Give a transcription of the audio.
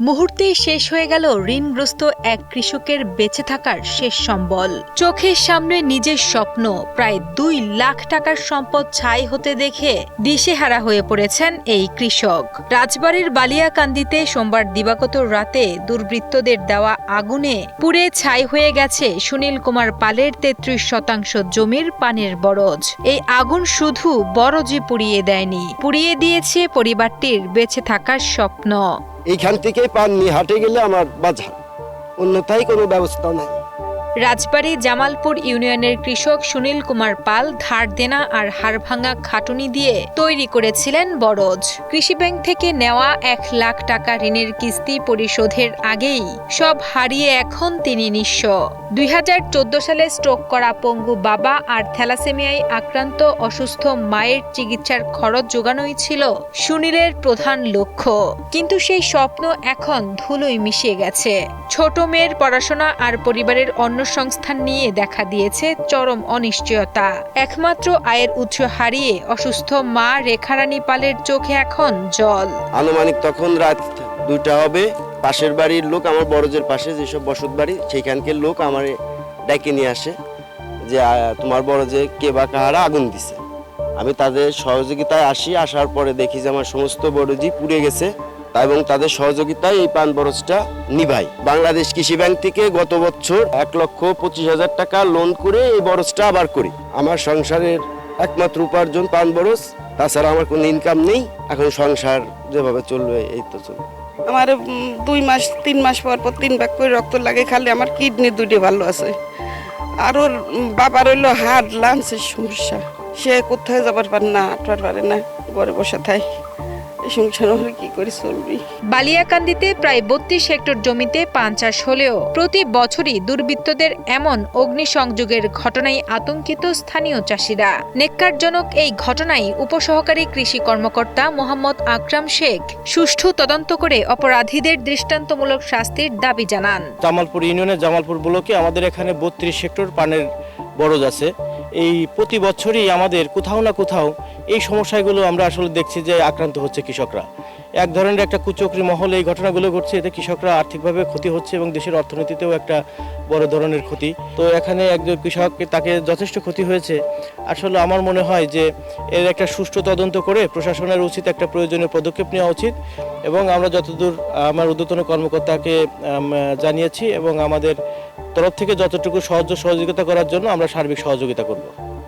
মুহূর্তেই শেষ হয়ে গেল ঋণগ্রস্ত এক কৃষকের বেঁচে থাকার শেষ সম্বল। চোখের সামনে নিজের স্বপ্ন প্রায় ২ লাখ টাকার সম্পদ ছাই হতে দেখে দিশেহারা হয়ে পড়েছেন এই কৃষক। রাজবাড়ীর বালিয়াকান্দিতে সোমবার দিবাগত রাতে দুর্বৃত্তদের দেওয়া আগুনে পুড়ে ছাই হয়ে গেছে সুনীল কুমার পালের ৩৩ শতাংশ জমির পানের বরজ। এই আগুন শুধু বরজই পুড়িয়ে দেয়নি, পুড়িয়ে দিয়েছে পরিবারটির বেঁচে থাকার স্বপ্ন। এইখান থেকে পান নিয়ে হাটে গেলে আমার বাজার, অন্যথায় কোনো ব্যবস্থা নাই। রাজবাড়ী জামালপুর ইউনিয়নের কৃষক সুনীল কুমার পাল ধার দেনা আর হাড়ভাঙা খাটুনি দিয়ে তৈরি করেছিলেন বরজ। কৃষি ব্যাংক থেকে নেওয়া ১ লাখ টাকা ঋণের কিস্তি পরিশোধের আগেই সব হারিয়ে এখন তিনি নিঃস্ব। ২০১৪ সালে স্ট্রোক করা পঙ্গু বাবা আর থ্যালাসেমিয়ায় আক্রান্ত অসুস্থ মায়ের চিকিৎসার খরচ জোগানোই ছিল সুনীলের প্রধান লক্ষ্য। কিন্তু সেই স্বপ্ন এখন ধুলোয় মিশিয়ে গেছে। ছোট মেয়ের পড়াশোনা আর পরিবারের অন্য সংস্থান নিয়ে দেখা দিয়েছে চরম অনিশ্চয়তা। একমাত্র আয়ের উৎস হারিয়ে অসুস্থ মা রেখারানী পালের চোখে এখন জল। আনুমানিক তখন রাত ২টা হবে। পাশের বাড়ির লোক, আমার বড়জের পাশে যেসব বসত বাড়ি, সেইখানকার লোক আমার ডেকে নিয়ে আসে যে তোমার বড়জে কে বা কাহারা আগুন দিছে। আমি তাদের সহযোগিতায় আসার পরে দেখি যে আমার সমস্ত বরজই পুড়ে গেছে এবং তাদের সহযোগিতায় এই পান বরজটা নিভাই। বাংলাদেশ কৃষি ব্যাংক থেকে গত বছর ১,২৫,০০০ টাকা লোন করে এই বরজটা আবার করি। আমার সংসারের একমাত্র উপার্জন পান বরজ, তাছাড়া আমার কোনো ইনকাম নেই। এখন সংসার যেভাবে চলবে এই তো চলবে। আমার ২ মাস ৩ মাস পর ৩ ভাগ করে রক্ত লাগে, খালি আমার কিডনি 2টি ভালো আছে। আর ওর বাবার হইলো হার্ট লাংসের সমস্যা, সে কোথায় যাবার পারে না, হাঁটবার পারে না, ঘরে বসে থাকে। বালিয়াকান্দিতে প্রায় ৩২ হেক্টর জমিতে পান চাষ হলেও প্রতি বছরই দুর্বৃত্তদের এমন অগ্নিসংযোগের ঘটনায় আতঙ্কিত স্থানীয় চাষিরা। নেক্কারজনক এই ঘটনায় উপসহকারী কৃষি কর্মকর্তা মোহাম্মদ আকরাম শেখ সুষ্ঠু তদন্ত করে অপরাধীদের দৃষ্টান্তমূলক শাস্তির দাবি জানান। জামালপুর ইউনিয়নের জামালপুর ব্লকে আমাদের এখানে ৩২ হেক্টর পানের বরজ আছে। এই প্রতি বছরই আমাদের কোথাও না কোথাও এই সমস্যাগুলো আমরা আসলে দেখছি যে আক্রান্ত হচ্ছে কৃষকরা। এক ধরনের একটা কুচক্রী মহল এই ঘটনাগুলো ঘটছে, এতে কৃষকরা আর্থিকভাবে ক্ষতি হচ্ছে এবং দেশের অর্থনীতিতেও একটা বড় ধরনের ক্ষতি। তো এখানে একজন কৃষক, তাকে যথেষ্ট ক্ষতি হয়েছে। আসলে আমার মনে হয় যে এর একটা সুষ্ঠু তদন্ত করে প্রশাসনের উচিত একটা প্রয়োজনীয় পদক্ষেপ নেওয়া উচিত এবং আমরা যতদূর আমার ঊর্ধ্বতন কর্মকর্তাকে জানিয়েছি এবং আমাদের তরফ থেকে যতটুকু সহযোগিতা করার জন্য আমরা সার্বিক সহযোগিতা করব।